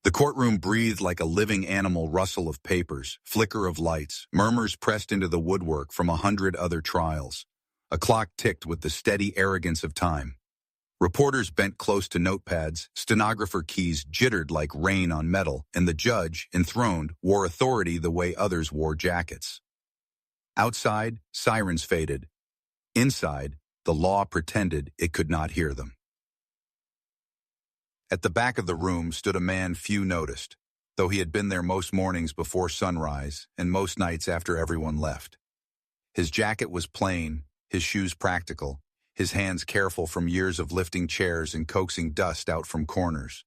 The courtroom breathed like a living animal, rustle of papers, flicker of lights, murmurs pressed into the woodwork from 100 other trials. A clock ticked with the steady arrogance of time. Reporters bent close to notepads, stenographer keys jittered like rain on metal, and the judge, enthroned, wore authority the way others wore jackets. Outside, sirens faded. Inside, the law pretended it could not hear them. At the back of the room stood a man few noticed, though he had been there most mornings before sunrise and most nights after everyone left. His jacket was plain, his shoes practical, his hands careful from years of lifting chairs and coaxing dust out from corners.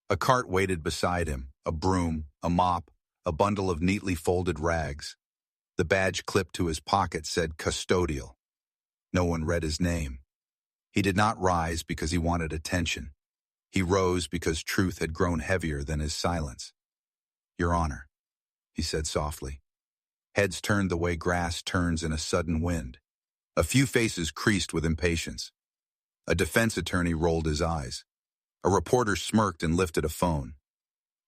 A cart waited beside him, a broom, a mop, a bundle of neatly folded rags. The badge clipped to his pocket said custodial. No one read his name. He did not rise because he wanted attention. He rose because truth had grown heavier than his silence. "Your Honor," he said softly. Heads turned the way grass turns in a sudden wind. A few faces creased with impatience. A defense attorney rolled his eyes. A reporter smirked and lifted a phone.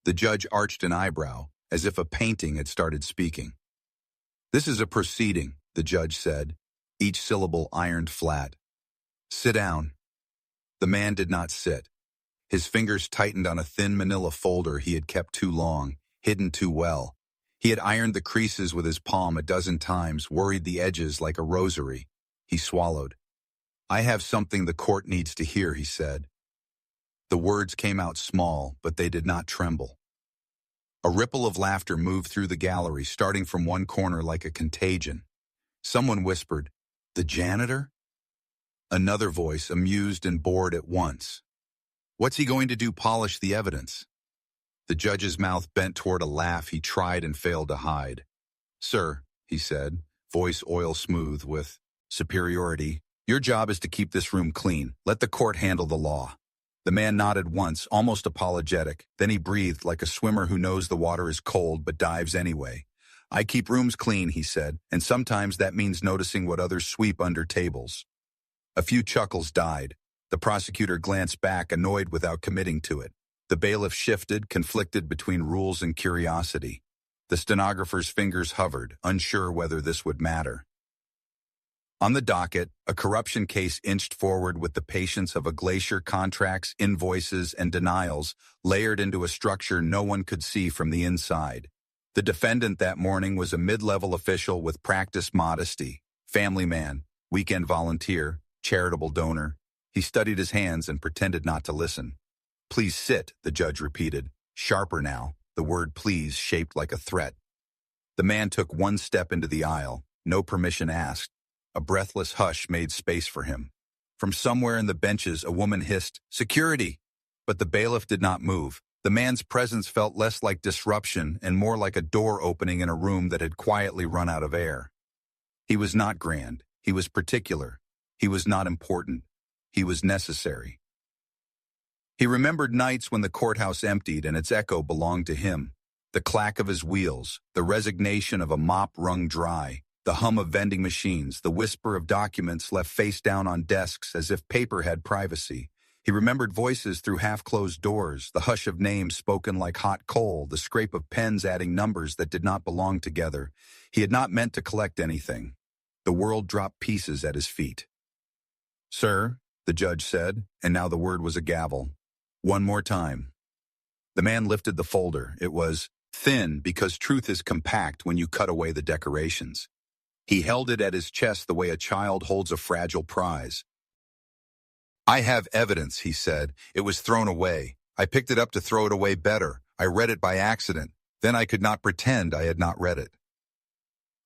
The judge arched an eyebrow, as if a painting had started speaking. "This is a proceeding," the judge said, each syllable ironed flat. "Sit down." The man did not sit. His fingers tightened on a thin manila folder he had kept too long, hidden too well. He had ironed the creases with his palm a dozen times, worried the edges like a rosary. He swallowed. "I have something the court needs to hear," he said. The words came out small, but they did not tremble. A ripple of laughter moved through the gallery, starting from one corner like a contagion. Someone whispered, "The janitor?" Another voice, amused and bored at once. "What's he going to do, polish the evidence?" The judge's mouth bent toward a laugh he tried and failed to hide. "Sir," he said, voice oil smooth with superiority, "your job is to keep this room clean. Let the court handle the law." The man nodded once, almost apologetic. Then he breathed like a swimmer who knows the water is cold but dives anyway. "I keep rooms clean," he said, "and sometimes that means noticing what others sweep under tables." A few chuckles died. The prosecutor glanced back, annoyed without committing to it. The bailiff shifted, conflicted between rules and curiosity. The stenographer's fingers hovered, unsure whether this would matter. On the docket, a corruption case inched forward with the patience of a glacier, contracts, invoices, and denials layered into a structure no one could see from the inside. The defendant that morning was a mid-level official with practiced modesty, family man, weekend volunteer, charitable donor. He studied his hands and pretended not to listen. "Please sit," the judge repeated, sharper now, the word please shaped like a threat. The man took one step into the aisle, no permission asked. A breathless hush made space for him. From somewhere in the benches, a woman hissed, "Security!" But the bailiff did not move. The man's presence felt less like disruption and more like a door opening in a room that had quietly run out of air. He was not grand. He was particular. He was not important. He was necessary. He remembered nights when the courthouse emptied and its echo belonged to him. The clack of his wheels, the resignation of a mop wrung dry, the hum of vending machines, the whisper of documents left face down on desks as if paper had privacy. He remembered voices through half-closed doors, the hush of names spoken like hot coal, the scrape of pens adding numbers that did not belong together. He had not meant to collect anything. The world dropped pieces at his feet. "Sir," the judge said, and now the word was a gavel. "One more time." The man lifted the folder. It was thin because truth is compact when you cut away the decorations. He held it at his chest the way a child holds a fragile prize. "I have evidence," he said. "It was thrown away. I picked it up to throw it away better. I read it by accident. Then I could not pretend I had not read it."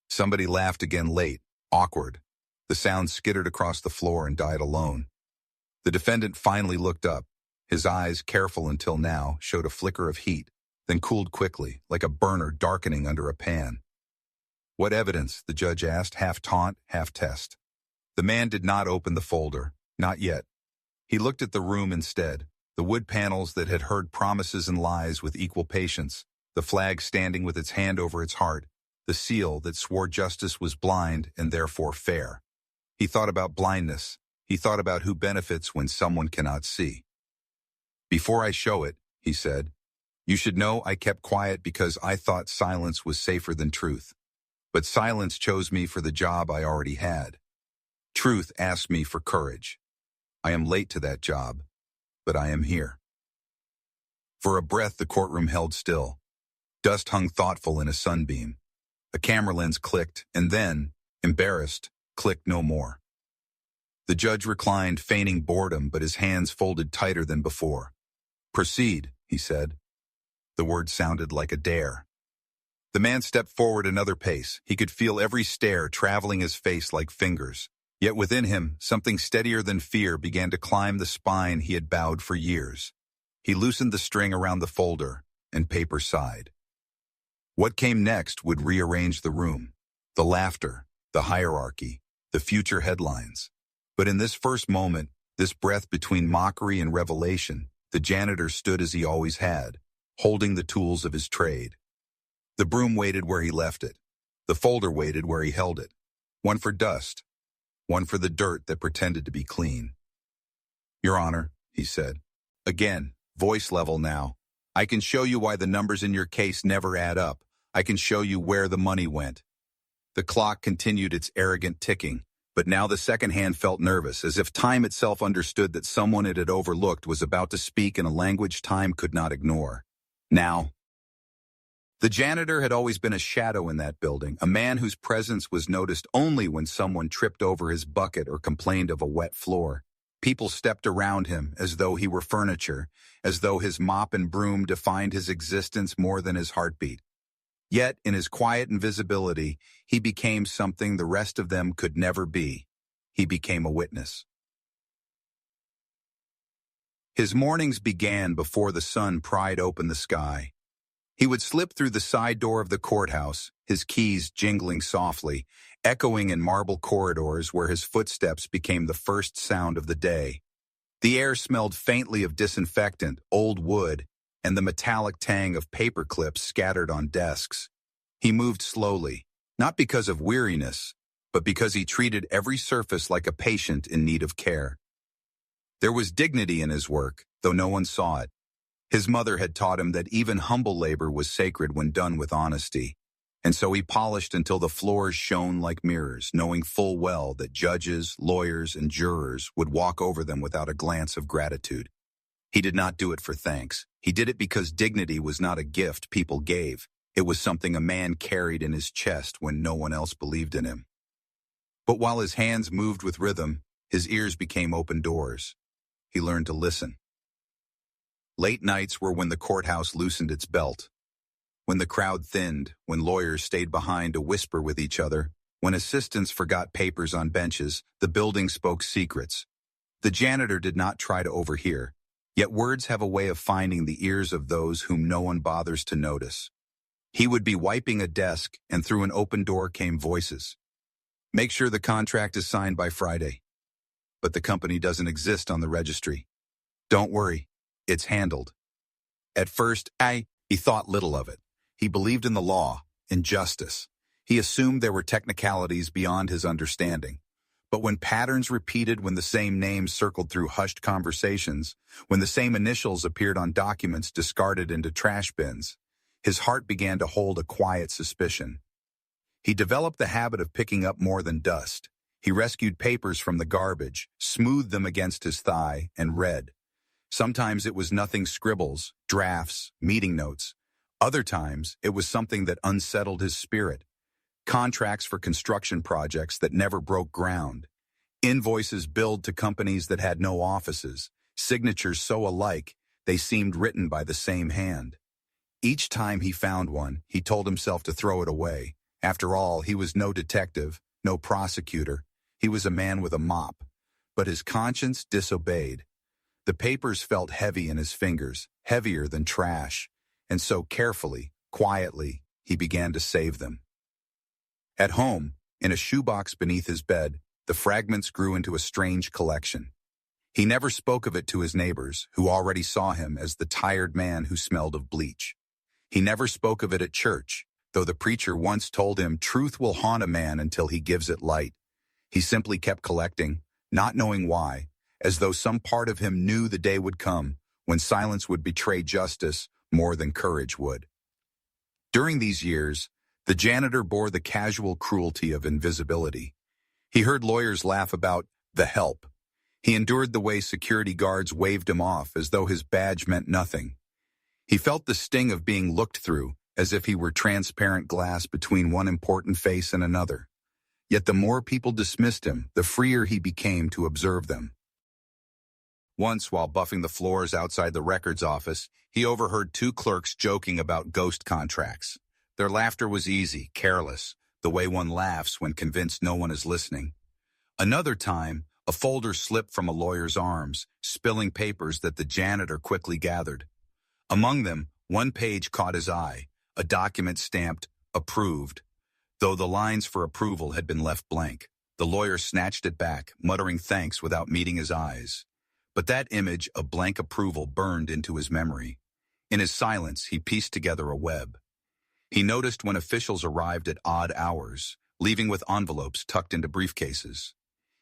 Somebody laughed again late, awkward. The sound skittered across the floor and died alone. The defendant finally looked up. His eyes, careful until now, showed a flicker of heat, then cooled quickly, like a burner darkening under a pan. "What evidence?" the judge asked, half taunt, half test. The man did not open the folder. Not yet. He looked at the room instead, the wood panels that had heard promises and lies with equal patience, the flag standing with its hand over its heart, the seal that swore justice was blind and therefore fair. He thought about blindness. He thought about who benefits when someone cannot see. "Before I show it," he said, You should know I kept quiet because I thought silence was safer than truth. But silence chose me for the job I already had. Truth asked me for courage. I am late to that job, but I am here. For a breath, the courtroom held still. Dust hung thoughtful in a sunbeam. A camera lens clicked, and then, embarrassed, clicked no more. The judge reclined, feigning boredom, but his hands folded tighter than before. "Proceed," he said. The word sounded like a dare. The man stepped forward another pace. He could feel every stare traveling his face like fingers. Yet within him, something steadier than fear began to climb the spine he had bowed for years. He loosened the string around the folder, and paper sighed. What came next would rearrange the room. The laughter, the hierarchy, the future headlines. But in this first moment, this breath between mockery and revelation, the janitor stood as he always had, holding the tools of his trade. The broom waited where he left it. The folder waited where he held it. One for dust, one for the dirt that pretended to be clean. "Your Honor," he said. Again, voice level now. "I can show you why the numbers in your case never add up. I can show you where the money went." The clock continued its arrogant ticking, but now the second hand felt nervous, as if time itself understood that someone it had overlooked was about to speak in a language time could not ignore. Now. The janitor had always been a shadow in that building, a man whose presence was noticed only when someone tripped over his bucket or complained of a wet floor. People stepped around him as though he were furniture, as though his mop and broom defined his existence more than his heartbeat. Yet, in his quiet invisibility, he became something the rest of them could never be. He became a witness. His mornings began before the sun pried open the sky. He would slip through the side door of the courthouse, his keys jingling softly, echoing in marble corridors where his footsteps became the first sound of the day. The air smelled faintly of disinfectant, old wood, and the metallic tang of paper clips scattered on desks. He moved slowly, not because of weariness, but because he treated every surface like a patient in need of care. There was dignity in his work, though no one saw it. His mother had taught him that even humble labor was sacred when done with honesty, and so he polished until the floors shone like mirrors, knowing full well that judges, lawyers, and jurors would walk over them without a glance of gratitude. He did not do it for thanks. He did it because dignity was not a gift people gave. It was something a man carried in his chest when no one else believed in him. But while his hands moved with rhythm, his ears became open doors. He learned to listen. Late nights were when the courthouse loosened its belt, when the crowd thinned, when lawyers stayed behind to whisper with each other, when assistants forgot papers on benches, the building spoke secrets. The janitor did not try to overhear, yet words have a way of finding the ears of those whom no one bothers to notice. He would be wiping a desk, and through an open door came voices. "Make sure the contract is signed by Friday. But the company doesn't exist on the registry. Don't worry. It's handled." At first, he thought little of it. He believed in the law, in justice. He assumed there were technicalities beyond his understanding. But when patterns repeated, when the same names circled through hushed conversations, when the same initials appeared on documents discarded into trash bins, his heart began to hold a quiet suspicion. He developed the habit of picking up more than dust. He rescued papers from the garbage, smoothed them against his thigh, and read. Sometimes it was nothing scribbles, drafts, meeting notes. Other times, it was something that unsettled his spirit. Contracts for construction projects that never broke ground. Invoices billed to companies that had no offices. Signatures so alike, they seemed written by the same hand. Each time he found one, he told himself to throw it away. After all, he was no detective, no prosecutor. He was a man with a mop. But his conscience disobeyed. The papers felt heavy in his fingers, heavier than trash, and so carefully, quietly, he began to save them. At home, in a shoebox beneath his bed, the fragments grew into a strange collection. He never spoke of it to his neighbors, who already saw him as the tired man who smelled of bleach. He never spoke of it at church, though the preacher once told him truth will haunt a man until he gives it light. He simply kept collecting, not knowing why, as though some part of him knew the day would come when silence would betray justice more than courage would. During these years, the janitor bore the casual cruelty of invisibility. He heard lawyers laugh about the help. He endured the way security guards waved him off as though his badge meant nothing. He felt the sting of being looked through, as if he were transparent glass between one important face and another. Yet the more people dismissed him, the freer he became to observe them. Once, while buffing the floors outside the records office, he overheard two clerks joking about ghost contracts. Their laughter was easy, careless, the way one laughs when convinced no one is listening. Another time, a folder slipped from a lawyer's arms, spilling papers that the janitor quickly gathered. Among them, one page caught his eye, a document stamped, "Approved." Though the lines for approval had been left blank, the lawyer snatched it back, muttering thanks without meeting his eyes. But that image of blank approval burned into his memory. In his silence, he pieced together a web. He noticed when officials arrived at odd hours, leaving with envelopes tucked into briefcases.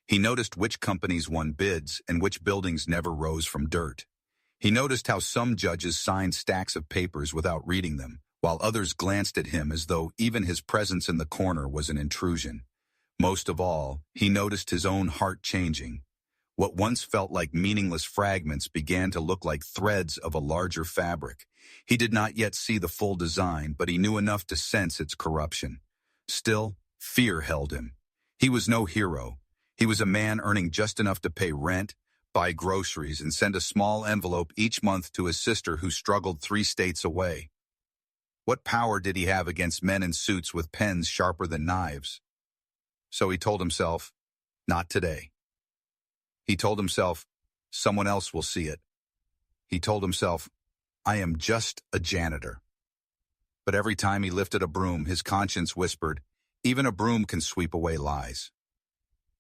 He noticed which companies won bids and which buildings never rose from dirt. He noticed how some judges signed stacks of papers without reading them, while others glanced at him as though even his presence in the corner was an intrusion. Most of all, he noticed his own heart changing. What once felt like meaningless fragments began to look like threads of a larger fabric. He did not yet see the full design, but he knew enough to sense its corruption. Still, fear held him. He was no hero. He was a man earning just enough to pay rent, buy groceries, and send a small envelope each month to his sister who struggled 3 states away. What power did he have against men in suits with pens sharper than knives? So he told himself, not today. He told himself, someone else will see it. He told himself, I am just a janitor. But every time he lifted a broom, his conscience whispered, even a broom can sweep away lies.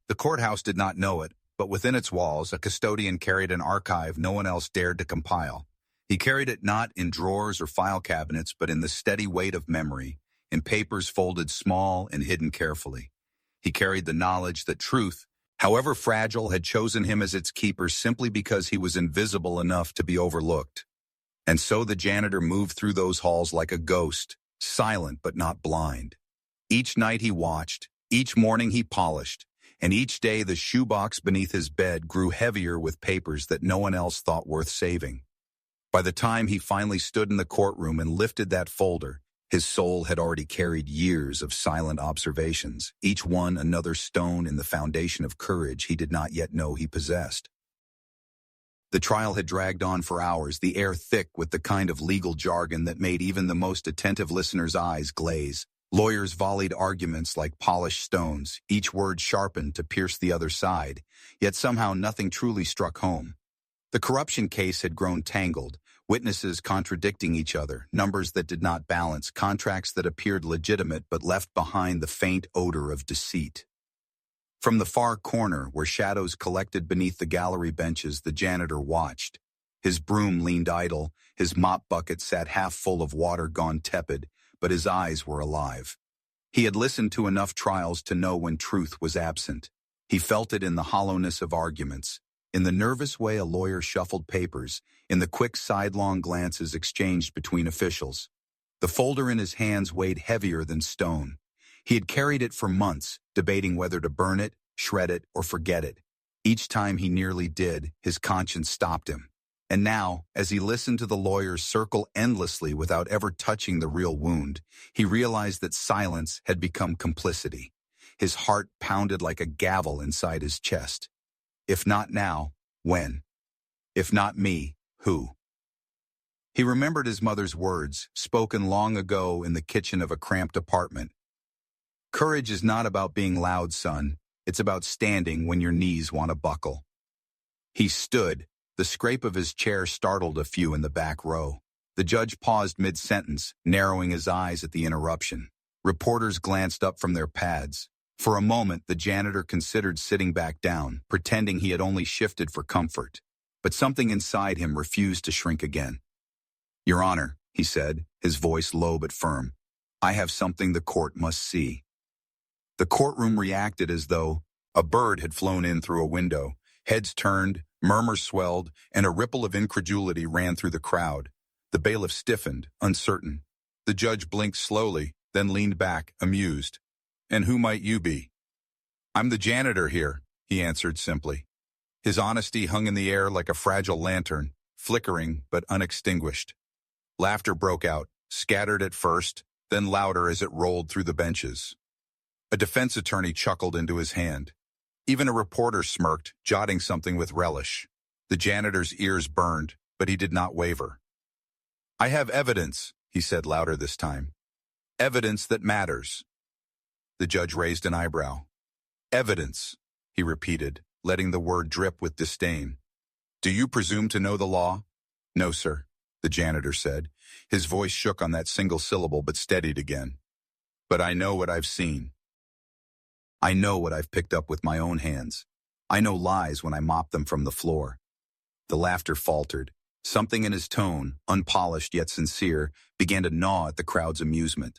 The courthouse did not know it, but within its walls, a custodian carried an archive no one else dared to compile. He carried it not in drawers or file cabinets, but in the steady weight of memory, in papers folded small and hidden carefully. He carried the knowledge that truth, however fragile, had chosen him as its keeper simply because he was invisible enough to be overlooked. And so the janitor moved through those halls like a ghost, silent but not blind. Each night he watched, each morning he polished, and each day the shoebox beneath his bed grew heavier with papers that no one else thought worth saving. By the time he finally stood in the courtroom and lifted that folder, his soul had already carried years of silent observations, each one another stone in the foundation of courage he did not yet know he possessed. The trial had dragged on for hours, the air thick with the kind of legal jargon that made even the most attentive listener's eyes glaze. Lawyers volleyed arguments like polished stones, each word sharpened to pierce the other side, yet somehow nothing truly struck home. The corruption case had grown tangled, witnesses contradicting each other, numbers that did not balance, contracts that appeared legitimate but left behind the faint odor of deceit. From the far corner, where shadows collected beneath the gallery benches, the janitor watched. His broom leaned idle, his mop bucket sat half full of water gone tepid, but his eyes were alive. He had listened to enough trials to know when truth was absent. He felt it in the hollowness of arguments, in the nervous way a lawyer shuffled papers, in the quick sidelong glances exchanged between officials. The folder in his hands weighed heavier than stone. He had carried it for months, debating whether to burn it, shred it, or forget it. Each time he nearly did, his conscience stopped him. And now, as he listened to the lawyers circle endlessly without ever touching the real wound, he realized that silence had become complicity. His heart pounded like a gavel inside his chest. If not now, when? If not me, who? He remembered his mother's words, spoken long ago in the kitchen of a cramped apartment. Courage is not about being loud, son. It's about standing when your knees want to buckle. He stood. The scrape of his chair startled a few in the back row. The judge paused mid-sentence, narrowing his eyes at the interruption. Reporters glanced up from their pads. For a moment, the janitor considered sitting back down, pretending he had only shifted for comfort. But something inside him refused to shrink again. Your Honor, he said, his voice low but firm, I have something the court must see. The courtroom reacted as though a bird had flown in through a window. Heads turned, murmurs swelled, and a ripple of incredulity ran through the crowd. The bailiff stiffened, uncertain. The judge blinked slowly, then leaned back, amused. "And who might you be?" "I'm the janitor here," he answered simply. His honesty hung in the air like a fragile lantern, flickering but unextinguished. Laughter broke out, scattered at first, then louder as it rolled through the benches. A defense attorney chuckled into his hand. Even a reporter smirked, jotting something with relish. The janitor's ears burned, but he did not waver. "I have evidence," he said louder this time. "Evidence that matters." The judge raised an eyebrow. "Evidence," he repeated, letting the word drip with disdain. "Do you presume to know the law?" "No, sir," the janitor said. His voice shook on that single syllable but steadied again. "But I know what I've seen. I know what I've picked up with my own hands. I know lies when I mop them from the floor." The laughter faltered. Something in his tone, unpolished yet sincere, began to gnaw at the crowd's amusement.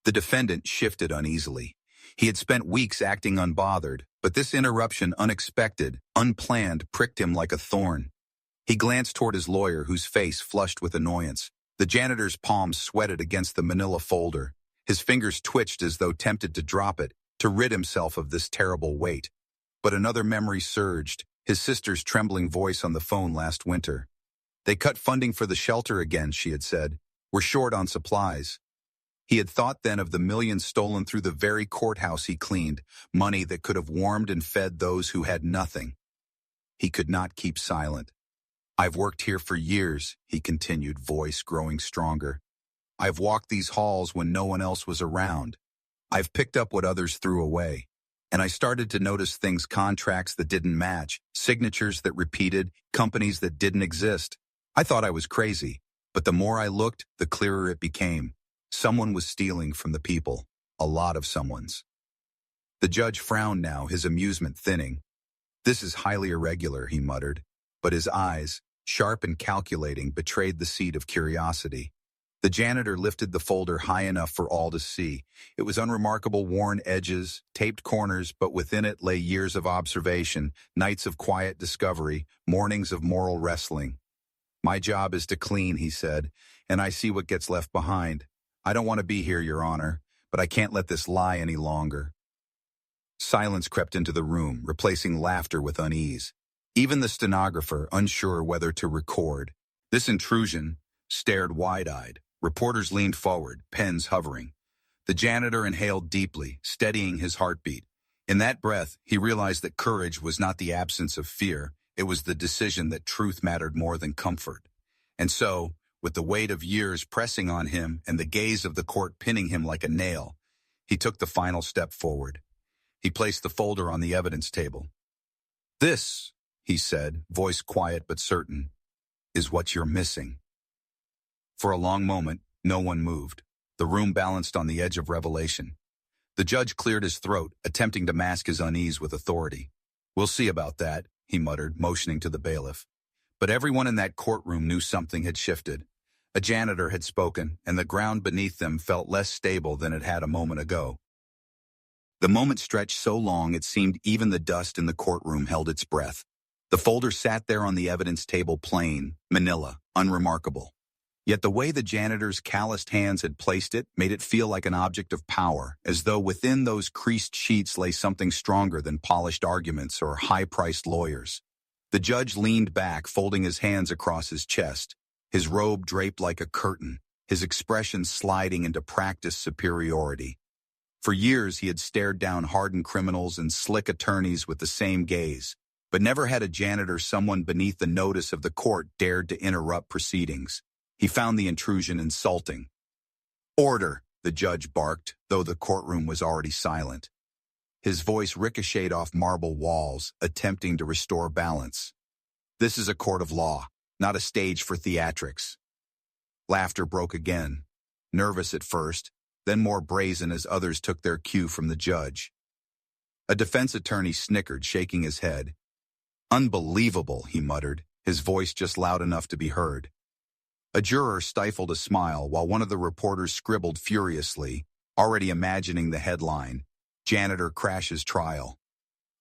The defendant shifted uneasily. He had spent weeks acting unbothered, but this interruption, unexpected, unplanned, pricked him like a thorn. He glanced toward his lawyer, whose face flushed with annoyance. The janitor's palms sweated against the manila folder. His fingers twitched as though tempted to drop it, to rid himself of this terrible weight. But another memory surged, his sister's trembling voice on the phone last winter. "They cut funding for the shelter again," she had said. "We're short on supplies." He had thought then of the millions stolen through the very courthouse he cleaned, money that could have warmed and fed those who had nothing. He could not keep silent. "I've worked here for years," he continued, voice growing stronger. "I've walked these halls when no one else was around. I've picked up what others threw away. And I started to notice things, contracts that didn't match, signatures that repeated, companies that didn't exist. I thought I was crazy, but the more I looked, the clearer it became. Someone was stealing from the people, a lot of someone's." The judge frowned now, his amusement thinning. "This is highly irregular," he muttered, but his eyes, sharp and calculating, betrayed the seed of curiosity. The janitor lifted the folder high enough for all to see. It was unremarkable, worn edges, taped corners, but within it lay years of observation, nights of quiet discovery, mornings of moral wrestling. "My job is to clean," he said, "and I see what gets left behind. I don't want to be here, Your Honor, but I can't let this lie any longer." Silence crept into the room, replacing laughter with unease. Even the stenographer, unsure whether to record this intrusion, stared wide-eyed. Reporters leaned forward, pens hovering. The janitor inhaled deeply, steadying his heartbeat. In that breath, he realized that courage was not the absence of fear. It was the decision that truth mattered more than comfort. And so, with the weight of years pressing on him and the gaze of the court pinning him like a nail, he took the final step forward. He placed the folder on the evidence table. "This," he said, voice quiet but certain, "is what you're missing." For a long moment, no one moved. The room balanced on the edge of revelation. The judge cleared his throat, attempting to mask his unease with authority. "We'll see about that," he muttered, motioning to the bailiff. But everyone in that courtroom knew something had shifted. A janitor had spoken, and the ground beneath them felt less stable than it had a moment ago. The moment stretched so long it seemed even the dust in the courtroom held its breath. The folder sat there on the evidence table, plain, manila, unremarkable. Yet the way the janitor's calloused hands had placed it made it feel like an object of power, as though within those creased sheets lay something stronger than polished arguments or high-priced lawyers. The judge leaned back, folding his hands across his chest, his robe draped like a curtain, his expression sliding into practiced superiority. For years he had stared down hardened criminals and slick attorneys with the same gaze, but never had a janitor, someone beneath the notice of the court, dared to interrupt proceedings. He found the intrusion insulting. "Order," the judge barked, though the courtroom was already silent. His voice ricocheted off marble walls, attempting to restore balance. "This is a court of law, not a stage for theatrics." Laughter broke again, nervous at first, then more brazen as others took their cue from the judge. A defense attorney snickered, shaking his head. "Unbelievable," he muttered, his voice just loud enough to be heard. A juror stifled a smile while one of the reporters scribbled furiously, already imagining the headline, "Janitor Crashes Trial."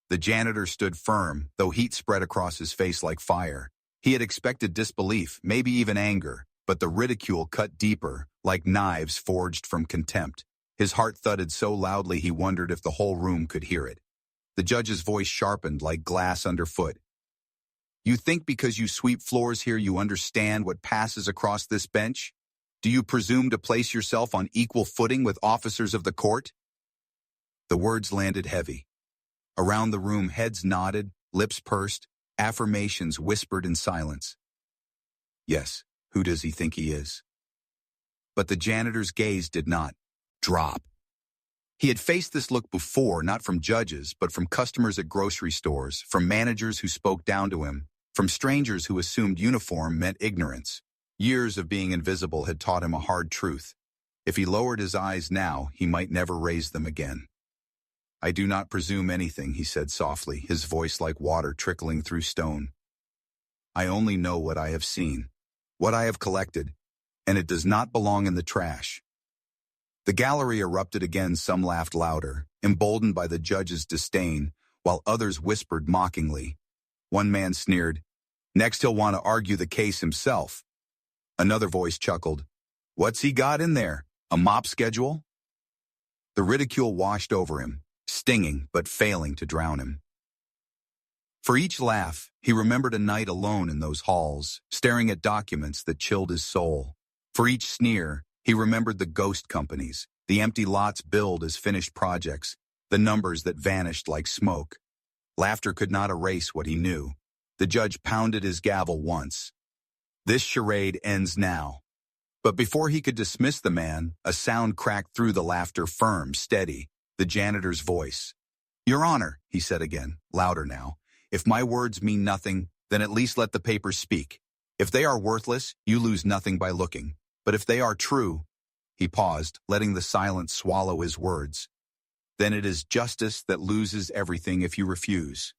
The janitor stood firm, though heat spread across his face like fire. He had expected disbelief, maybe even anger, but the ridicule cut deeper, like knives forged from contempt. His heart thudded so loudly he wondered if the whole room could hear it. The judge's voice sharpened like glass underfoot. You think because you sweep floors here you understand what passes across this bench? Do you presume to place yourself on equal footing with officers of the court? The words landed heavy. Around the room, heads nodded, lips pursed, affirmations whispered in silence. Yes, who does he think he is? But the janitor's gaze did not drop. He had faced this look before, not from judges, but from customers at grocery stores, from managers who spoke down to him, from strangers who assumed uniform meant ignorance. Years of being invisible had taught him a hard truth. If he lowered his eyes now, he might never raise them again. I do not presume anything, he said softly, his voice like water trickling through stone. I only know what I have seen, what I have collected, and it does not belong in the trash. The gallery erupted again. Some laughed louder, emboldened by the judge's disdain, while others whispered mockingly. One man sneered, "Next he'll want to argue the case himself." Another voice chuckled, "What's he got in there? A mop schedule?" The ridicule washed over him, stinging but failing to drown him. For each laugh, he remembered a night alone in those halls, staring at documents that chilled his soul. For each sneer, he remembered the ghost companies, the empty lots billed as finished projects, the numbers that vanished like smoke. Laughter could not erase what he knew. The judge pounded his gavel once. This charade ends now. But before he could dismiss the man, a sound cracked through the laughter, firm, steady, the janitor's voice. "Your Honor," he said again, louder now, "if my words mean nothing, then at least let the papers speak. If they are worthless, you lose nothing by looking. But if they are true—" He paused, letting the silence swallow his words. "Then it is justice that loses everything if you refuse."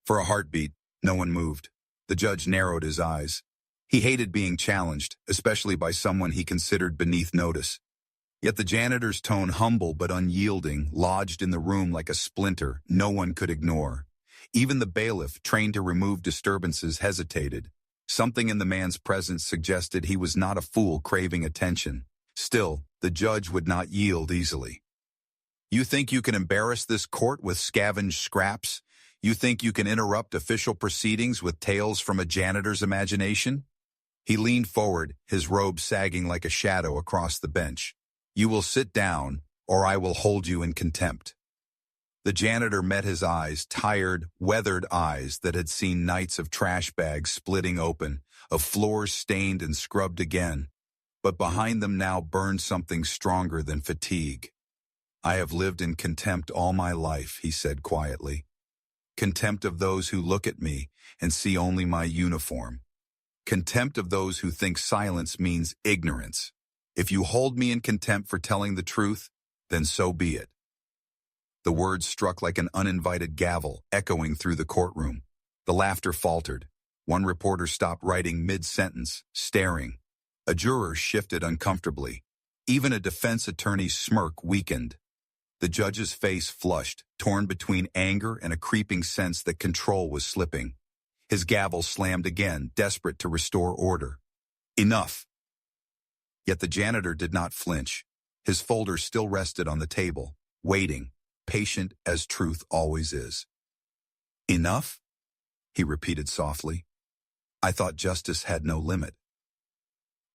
For a heartbeat, no one moved. The judge narrowed his eyes. He hated being challenged, especially by someone he considered beneath notice. Yet the janitor's tone, humble but unyielding, lodged in the room like a splinter no one could ignore. Even the bailiff, trained to remove disturbances, hesitated. Something in the man's presence suggested he was not a fool craving attention. Still, the judge would not yield easily. "You think you can embarrass this court with scavenged scraps? You think you can interrupt official proceedings with tales from a janitor's imagination?" He leaned forward, his robe sagging like a shadow across the bench. "You will sit down, or I will hold you in contempt." The janitor met his eyes, tired, weathered eyes that had seen nights of trash bags splitting open, of floors stained and scrubbed again. But behind them now burned something stronger than fatigue. "I have lived in contempt all my life," he said quietly. "Contempt of those who look at me and see only my uniform. Contempt of those who think silence means ignorance. If you hold me in contempt for telling the truth, then so be it." The words struck like an uninvited gavel, echoing through the courtroom. The laughter faltered. One reporter stopped writing mid-sentence, staring. A juror shifted uncomfortably. Even a defense attorney's smirk weakened. The judge's face flushed, torn between anger and a creeping sense that control was slipping. His gavel slammed again, desperate to restore order. "Enough." Yet the janitor did not flinch. His folder still rested on the table, waiting, patient as truth always is. "Enough?" he repeated softly. "I thought justice had no limit."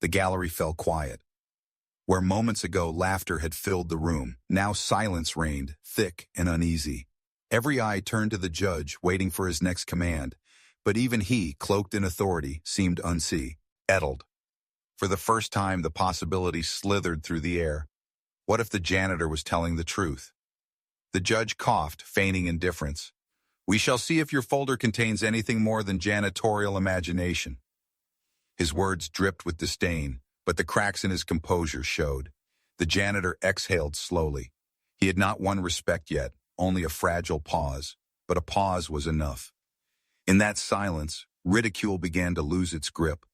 The gallery fell quiet. Where moments ago laughter had filled the room, now silence reigned, thick and uneasy. Every eye turned to the judge, waiting for his next command, but even he, cloaked in authority, seemed unsettled. For the first time, the possibility slithered through the air. What if the janitor was telling the truth? The judge coughed, feigning indifference. "We shall see if your folder contains anything more than janitorial imagination." His words dripped with disdain, but the cracks in his composure showed. The janitor exhaled slowly. He had not won respect yet, only a fragile pause, but a pause was enough. In that silence, ridicule began to lose its grip.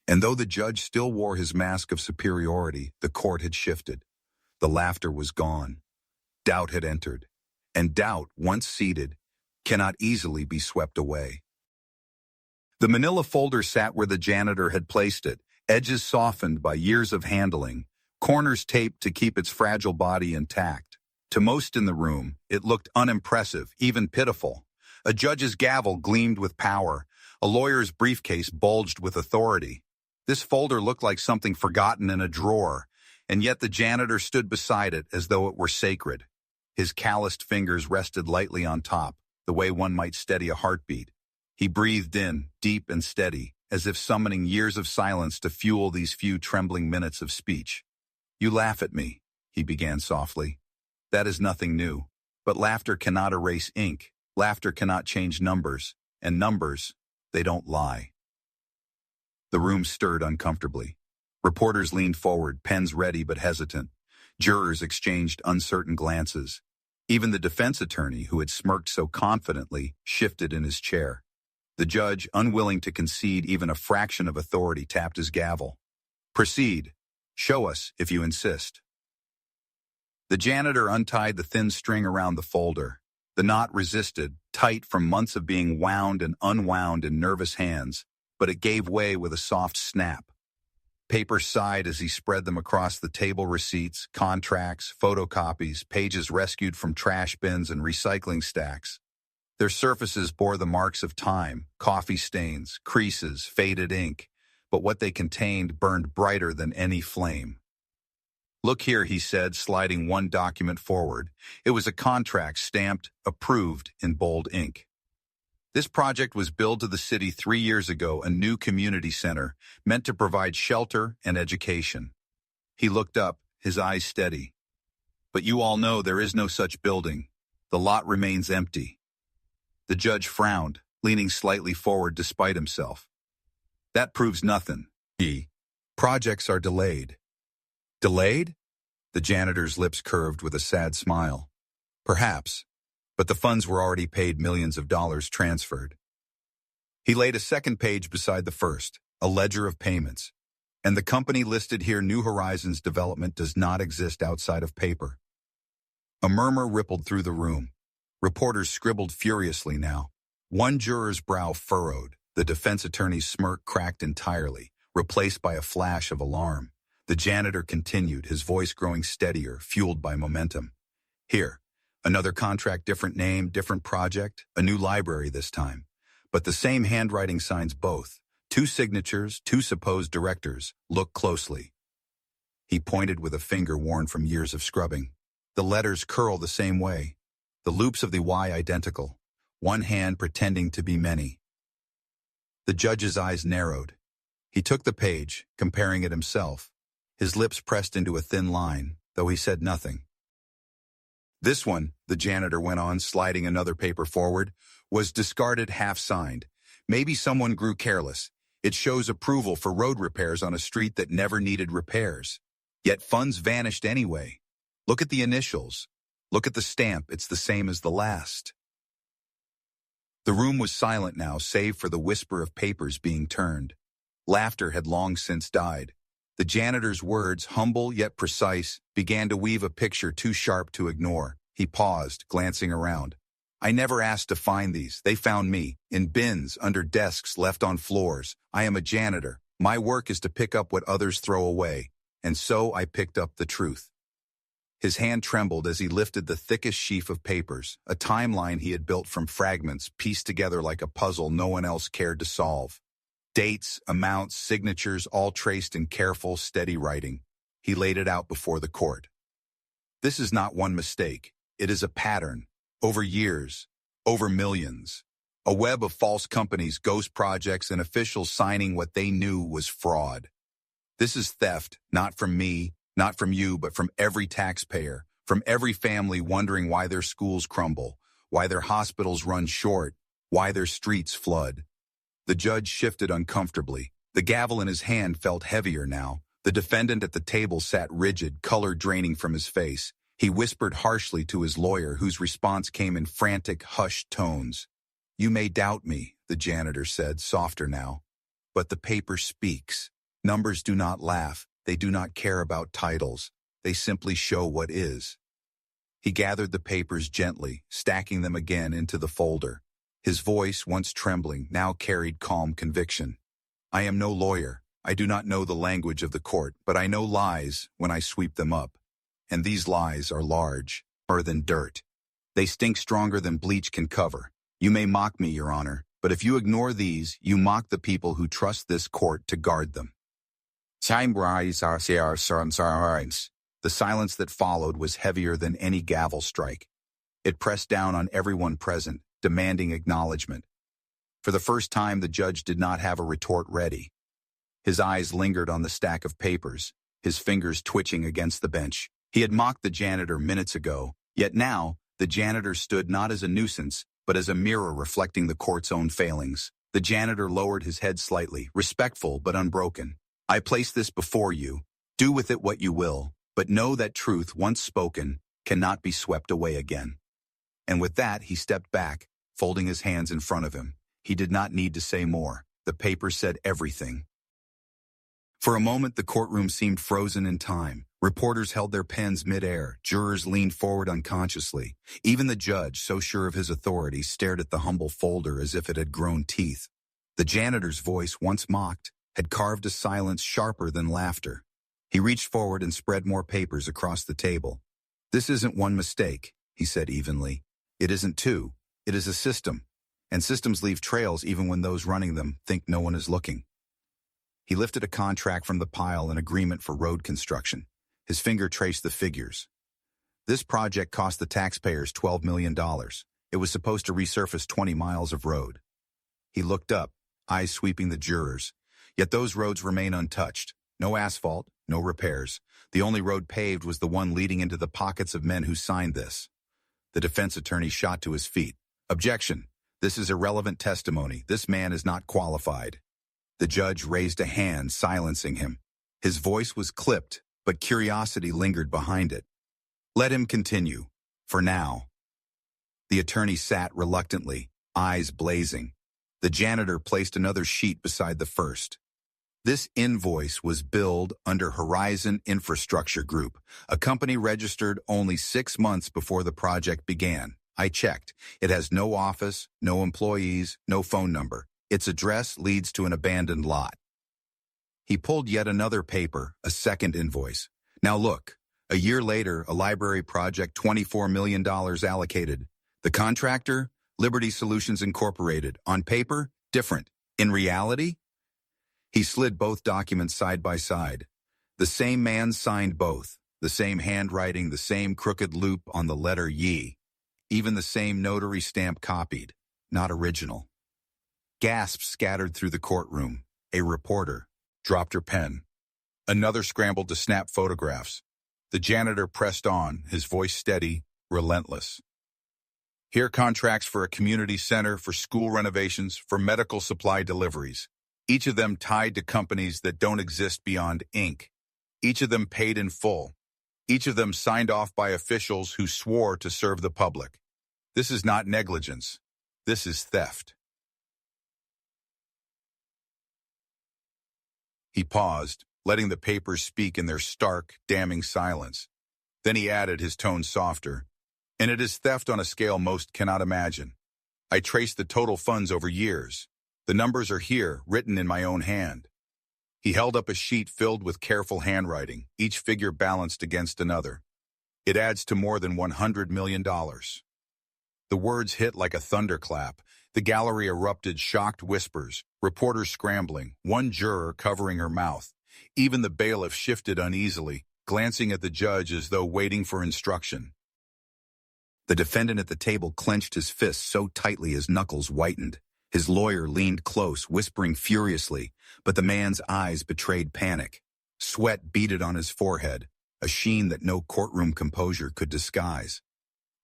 And though the judge still wore his mask of superiority, the court had shifted. The laughter was gone. Doubt had entered. And doubt, once seated, cannot easily be swept away. The manila folder sat where the janitor had placed it, edges softened by years of handling, corners taped to keep its fragile body intact. To most in the room, it looked unimpressive, even pitiful. A judge's gavel gleamed with power. A lawyer's briefcase bulged with authority. This folder looked like something forgotten in a drawer, and yet the janitor stood beside it as though it were sacred. His calloused fingers rested lightly on top, the way one might steady a heartbeat. He breathed in, deep and steady, as if summoning years of silence to fuel these few trembling minutes of speech. "You laugh at me," he began softly. "That is nothing new. But laughter cannot erase ink. Laughter cannot change numbers. And numbers, they don't lie." The room stirred uncomfortably. Reporters leaned forward, pens ready but hesitant. Jurors exchanged uncertain glances. Even the defense attorney, who had smirked so confidently, shifted in his chair. The judge, unwilling to concede even a fraction of authority, tapped his gavel. "Proceed. Show us, if you insist." The janitor untied the thin string around the folder. The knot resisted, tight from months of being wound and unwound in nervous hands, but it gave way with a soft snap. Paper sighed as he spread them across the table: receipts, contracts, photocopies, pages rescued from trash bins and recycling stacks. Their surfaces bore the marks of time, coffee stains, creases, faded ink, but what they contained burned brighter than any flame. "Look here," he said, sliding one document forward. It was a contract stamped, approved, in bold ink. "This project was billed to the city 3 years ago, a new community center, meant to provide shelter and education." He looked up, his eyes steady. "But you all know there is no such building. The lot remains empty." The judge frowned, leaning slightly forward despite himself. "That proves nothing. Projects are delayed." "Delayed?" The janitor's lips curved with a sad smile. "Perhaps, but the funds were already paid, millions of dollars transferred." He laid a second page beside the first, a ledger of payments. "And the company listed here, New Horizons Development, does not exist outside of paper." A murmur rippled through the room. Reporters scribbled furiously now. One juror's brow furrowed. The defense attorney's smirk cracked entirely, replaced by a flash of alarm. The janitor continued, his voice growing steadier, fueled by momentum. "Here, another contract, different name, different project, a new library this time. But the same handwriting signs both. 2 signatures, 2 supposed directors. Look closely." He pointed with a finger worn from years of scrubbing. The letters curl the same way. The loops of the Y identical. One hand pretending to be many. The judge's eyes narrowed. He took the page, comparing it himself. His lips pressed into a thin line, though he said nothing. "This one," the janitor went on, sliding another paper forward, "was discarded, half-signed. Maybe someone grew careless. It shows approval for road repairs on a street that never needed repairs. Yet funds vanished anyway. Look at the initials. Look at the stamp, it's the same as the last." The room was silent now, save for the whisper of papers being turned. Laughter had long since died. The janitor's words, humble yet precise, began to weave a picture too sharp to ignore. He paused, glancing around. "I never asked to find these. They found me, in bins, under desks, left on floors. I am a janitor. My work is to pick up what others throw away. And so I picked up the truth." His hand trembled as he lifted the thickest sheaf of papers, a timeline he had built from fragments pieced together like a puzzle no one else cared to solve. Dates, amounts, signatures, all traced in careful, steady writing. He laid it out before the court. "This is not one mistake. It is a pattern. Over years. Over millions. A web of false companies, ghost projects, and officials signing what they knew was fraud. This is theft, not from me, not from you, but from every taxpayer, from every family wondering why their schools crumble, why their hospitals run short, why their streets flood." The judge shifted uncomfortably. The gavel in his hand felt heavier now. The defendant at the table sat rigid, color draining from his face. He whispered harshly to his lawyer, whose response came in frantic, hushed tones. "You may doubt me," the janitor said, softer now. "But the paper speaks. Numbers do not laugh. They do not care about titles. They simply show what is." He gathered the papers gently, stacking them again into the folder. His voice, once trembling, now carried calm conviction. "I am no lawyer. I do not know the language of the court, but I know lies when I sweep them up. And these lies are large, more than dirt. They stink stronger than bleach can cover. You may mock me, Your Honor, but if you ignore these, you mock the people who trust this court to guard them." The silence that followed was heavier than any gavel strike. It pressed down on everyone present, demanding acknowledgement. For the first time, the judge did not have a retort ready. His eyes lingered on the stack of papers, his fingers twitching against the bench. He had mocked the janitor minutes ago, yet now, the janitor stood not as a nuisance, but as a mirror reflecting the court's own failings. The janitor lowered his head slightly, respectful but unbroken. "I place this before you. Do with it what you will, but know that truth, once spoken, cannot be swept away again." And with that, he stepped back, folding his hands in front of him. He did not need to say more. The paper said everything. For a moment, the courtroom seemed frozen in time. Reporters held their pens mid-air. Jurors leaned forward unconsciously. Even the judge, so sure of his authority, stared at the humble folder as if it had grown teeth. The janitor's voice, once mocked, had carved a silence sharper than laughter. He reached forward and spread more papers across the table. "This isn't one mistake," he said evenly. "It isn't two. It is a system. And systems leave trails even when those running them think no one is looking." He lifted a contract from the pile, an agreement for road construction. His finger traced the figures. "This project cost the taxpayers $12 million. It was supposed to resurface 20 miles of road." He looked up, eyes sweeping the jurors. Yet those roads remain untouched. No asphalt, no repairs. The only road paved was the one leading into the pockets of men who signed this. The defense attorney shot to his feet. "Objection. This is irrelevant testimony. This man is not qualified." The judge raised a hand, silencing him. His voice was clipped, but curiosity lingered behind it. "Let him continue, for now." The attorney sat reluctantly, eyes blazing. The janitor placed another sheet beside the first. This invoice was billed under Horizon Infrastructure Group, a company registered only 6 months before the project began. I checked. It has no office, no employees, no phone number. Its address leads to an abandoned lot. He pulled yet another paper, a second invoice. "Now look, a year later, a library project, $24 million allocated. The contractor, Liberty Solutions Incorporated. On paper, different. In reality?" He slid both documents side by side. The same man signed both. The same handwriting, the same crooked loop on the letter Y. Even the same notary stamp copied. Not original. Gasps scattered through the courtroom. A reporter dropped her pen. Another scrambled to snap photographs. The janitor pressed on, his voice steady, relentless. "Here are contracts for a community center, for school renovations, for medical supply deliveries. Each of them tied to companies that don't exist beyond ink. Each of them paid in full. Each of them signed off by officials who swore to serve the public. This is not negligence. This is theft." He paused, letting the papers speak in their stark, damning silence. Then he added, his tone softer, "And it is theft on a scale most cannot imagine. I traced the total funds over years. The numbers are here, written in my own hand." He held up a sheet filled with careful handwriting, each figure balanced against another. "It adds to more than $100 million. The words hit like a thunderclap. The gallery erupted shocked whispers, reporters scrambling, one juror covering her mouth. Even the bailiff shifted uneasily, glancing at the judge as though waiting for instruction. The defendant at the table clenched his fists so tightly his knuckles whitened. His lawyer leaned close, whispering furiously, but the man's eyes betrayed panic. Sweat beaded on his forehead, a sheen that no courtroom composure could disguise.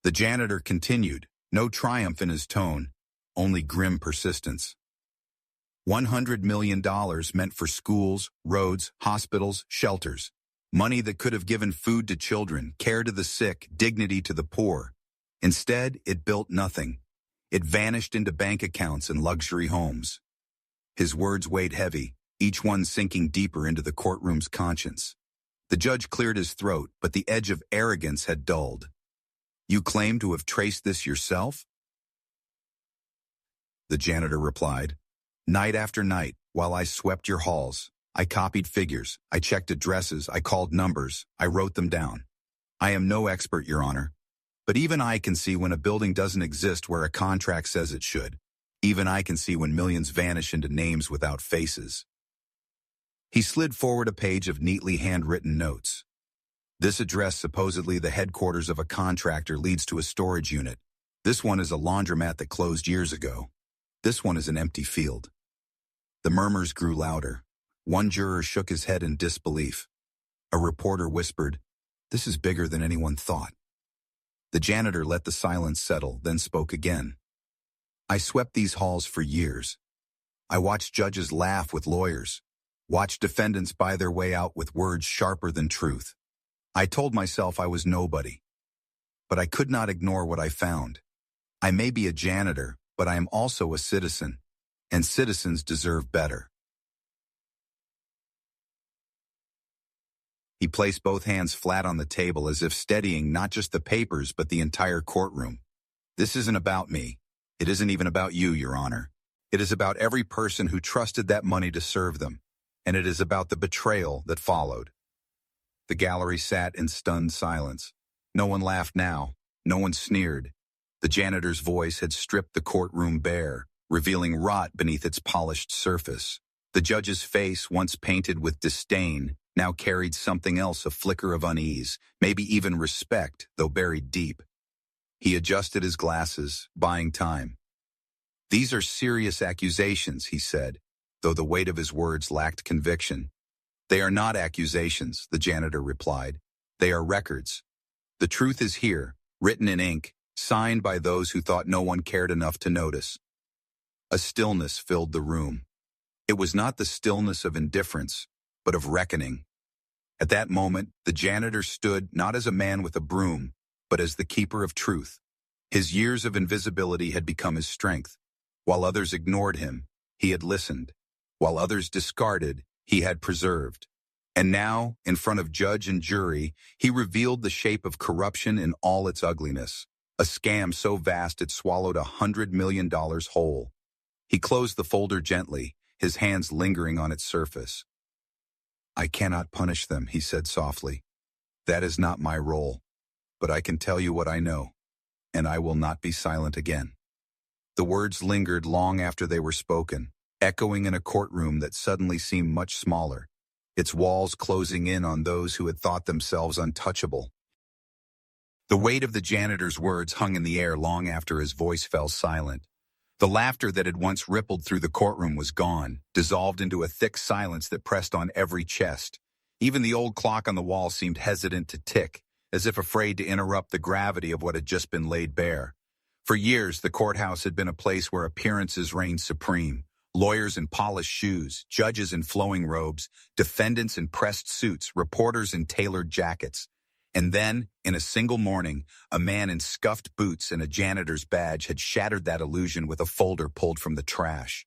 The janitor continued, no triumph in his tone, only grim persistence. $100 million meant for schools, roads, hospitals, shelters. Money that could have given food to children, care to the sick, dignity to the poor. Instead, it built nothing. It vanished into bank accounts and luxury homes. His words weighed heavy, each one sinking deeper into the courtroom's conscience. The judge cleared his throat, but the edge of arrogance had dulled. "You claim to have traced this yourself?" the janitor replied. Night after night, while I swept your halls, I copied figures, I checked addresses, I called numbers, I wrote them down. I am no expert, Your Honor. But even I can see when a building doesn't exist where a contract says it should. Even I can see when millions vanish into names without faces. He slid forward a page of neatly handwritten notes. This address, supposedly the headquarters of a contractor, leads to a storage unit. This one is a laundromat that closed years ago. This one is an empty field. The murmurs grew louder. One juror shook his head in disbelief. A reporter whispered, "This is bigger than anyone thought." The janitor let the silence settle, then spoke again. I swept these halls for years. I watched judges laugh with lawyers, watched defendants buy their way out with words sharper than truth. I told myself I was nobody. But I could not ignore what I found. I may be a janitor, but I am also a citizen, and citizens deserve better. He placed both hands flat on the table as if steadying not just the papers but the entire courtroom. This isn't about me. It isn't even about you, Your Honor. It is about every person who trusted that money to serve them, and it is about the betrayal that followed. The gallery sat in stunned silence. No one laughed now. No one sneered. The janitor's voice had stripped the courtroom bare, revealing rot beneath its polished surface. The judge's face, once painted with disdain, now carried something else, a flicker of unease, maybe even respect, though buried deep. He adjusted his glasses, buying time. These are serious accusations, he said, though the weight of his words lacked conviction. They are not accusations, the janitor replied. They are records. The truth is here, written in ink, signed by those who thought no one cared enough to notice. A stillness filled the room. It was not the stillness of indifference, but of reckoning. At that moment, the janitor stood not as a man with a broom, but as the keeper of truth. His years of invisibility had become his strength. While others ignored him, he had listened. While others discarded, he had preserved. And now, in front of judge and jury, he revealed the shape of corruption in all its ugliness, a scam so vast it swallowed $100 million whole. He closed the folder gently, his hands lingering on its surface. I cannot punish them, he said softly. That is not my role. But I can tell you what I know, and I will not be silent again. The words lingered long after they were spoken, echoing in a courtroom that suddenly seemed much smaller, its walls closing in on those who had thought themselves untouchable. The weight of the janitor's words hung in the air long after his voice fell silent. The laughter that had once rippled through the courtroom was gone, dissolved into a thick silence that pressed on every chest. Even the old clock on the wall seemed hesitant to tick, as if afraid to interrupt the gravity of what had just been laid bare. For years, the courthouse had been a place where appearances reigned supreme. Lawyers in polished shoes, judges in flowing robes, defendants in pressed suits, reporters in tailored jackets. And then, in a single morning, a man in scuffed boots and a janitor's badge had shattered that illusion with a folder pulled from the trash.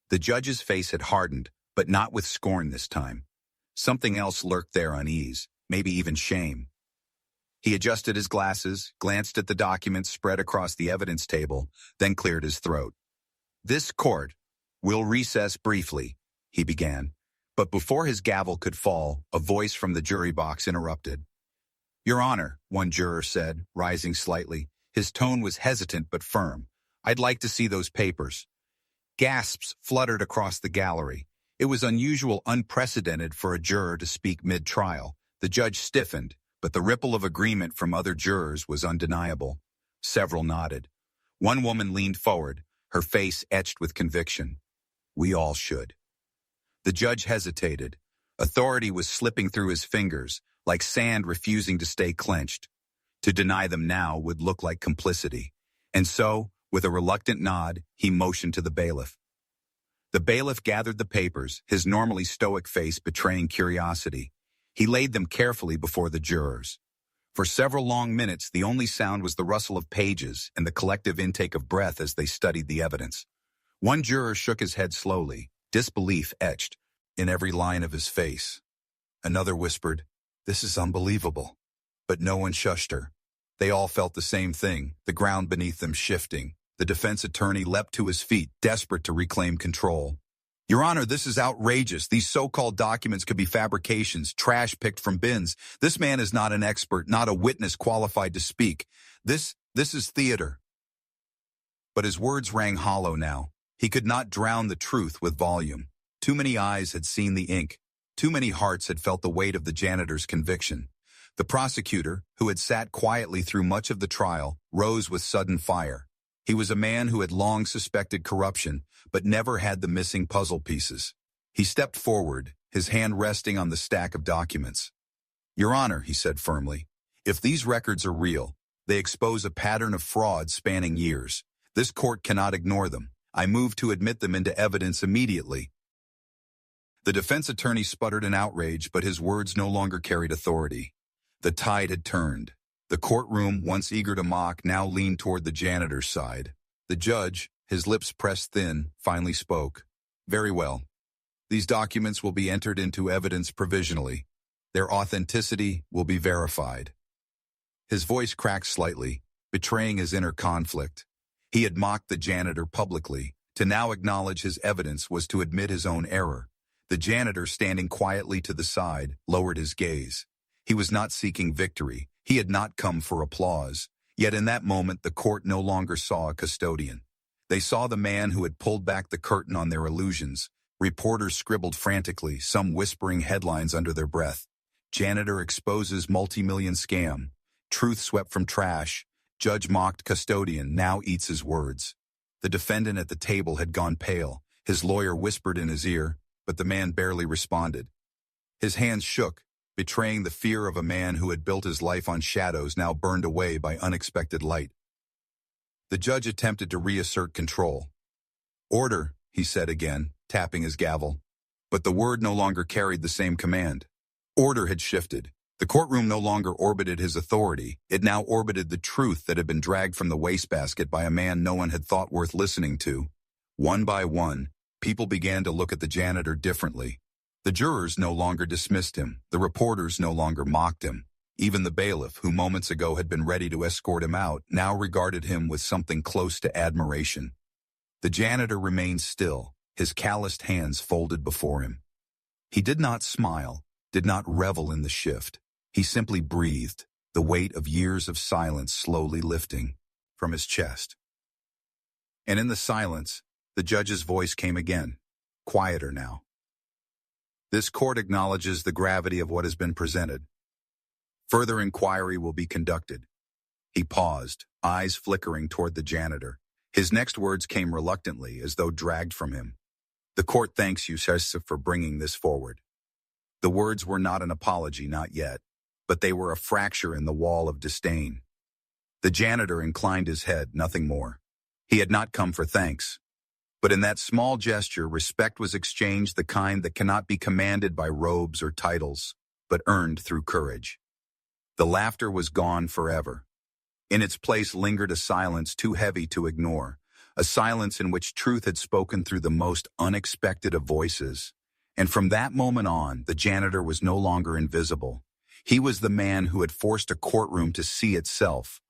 The judge's face had hardened, but not with scorn this time. Something else lurked there, unease, maybe even shame. He adjusted his glasses, glanced at the documents spread across the evidence table, then cleared his throat. This court will recess briefly, he began. But before his gavel could fall, a voice from the jury box interrupted. Your Honor, one juror said, rising slightly. His tone was hesitant but firm. I'd like to see those papers. Gasps fluttered across the gallery. It was unusual, unprecedented for a juror to speak mid-trial. The judge stiffened, but the ripple of agreement from other jurors was undeniable. Several nodded. One woman leaned forward, her face etched with conviction. We all should. The judge hesitated. Authority was slipping through his fingers, like sand refusing to stay clenched. To deny them now would look like complicity. And so, with a reluctant nod, he motioned to the bailiff. The bailiff gathered the papers, his normally stoic face betraying curiosity. He laid them carefully before the jurors. For several long minutes, the only sound was the rustle of pages and the collective intake of breath as they studied the evidence. One juror shook his head slowly, disbelief etched in every line of his face. Another whispered, This is unbelievable. But no one shushed her. They all felt the same thing, the ground beneath them shifting, The defense attorney leapt to his feet, desperate to reclaim control. Your Honor, this is outrageous. These so-called documents could be fabrications, trash picked from bins. This man is not an expert, not a witness qualified to speak. This is theater. But his words rang hollow now. He could not drown the truth with volume. Too many eyes had seen the ink. Too many hearts had felt the weight of the janitor's conviction. The prosecutor, who had sat quietly through much of the trial, rose with sudden fire. He was a man who had long suspected corruption, but never had the missing puzzle pieces. He stepped forward, his hand resting on the stack of documents. Your Honor, he said firmly, if these records are real, they expose a pattern of fraud spanning years. This court cannot ignore them. I move to admit them into evidence immediately. The defense attorney sputtered in outrage, but his words no longer carried authority. The tide had turned. The courtroom, once eager to mock, now leaned toward the janitor's side. The judge, his lips pressed thin, finally spoke. Very well. These documents will be entered into evidence provisionally. Their authenticity will be verified. His voice cracked slightly, betraying his inner conflict. He had mocked the janitor publicly. To now acknowledge his evidence was to admit his own error. The janitor, standing quietly to the side, lowered his gaze. He was not seeking victory. He had not come for applause. Yet in that moment, the court no longer saw a custodian. They saw the man who had pulled back the curtain on their illusions. Reporters scribbled frantically, some whispering headlines under their breath. Janitor exposes multi-million scam. Truth swept from trash. Judge mocked custodian, now eats his words. The defendant at the table had gone pale. His lawyer whispered in his ear, but the man barely responded. His hands shook, betraying the fear of a man who had built his life on shadows now burned away by unexpected light. The judge attempted to reassert control. Order, he said again, tapping his gavel. But the word no longer carried the same command. Order had shifted. The courtroom no longer orbited his authority. It now orbited the truth that had been dragged from the wastebasket by a man no one had thought worth listening to. One by one, people began to look at the janitor differently. The jurors no longer dismissed him. The reporters no longer mocked him. Even the bailiff, who moments ago had been ready to escort him out, now regarded him with something close to admiration. The janitor remained still, his calloused hands folded before him. He did not smile, did not revel in the shift. He simply breathed, the weight of years of silence slowly lifting from his chest. And in the silence, the judge's voice came again, quieter now. This court acknowledges the gravity of what has been presented. Further inquiry will be conducted. He paused, eyes flickering toward the janitor. His next words came reluctantly, as though dragged from him. The court thanks you, sir, for bringing this forward. The words were not an apology, not yet, but they were a fracture in the wall of disdain. The janitor inclined his head, nothing more. He had not come for thanks. But in that small gesture, respect was exchanged, the kind that cannot be commanded by robes or titles, but earned through courage. The laughter was gone forever. In its place lingered a silence too heavy to ignore, a silence in which truth had spoken through the most unexpected of voices. And from that moment on, the janitor was no longer invisible. He was the man who had forced a courtroom to see itself.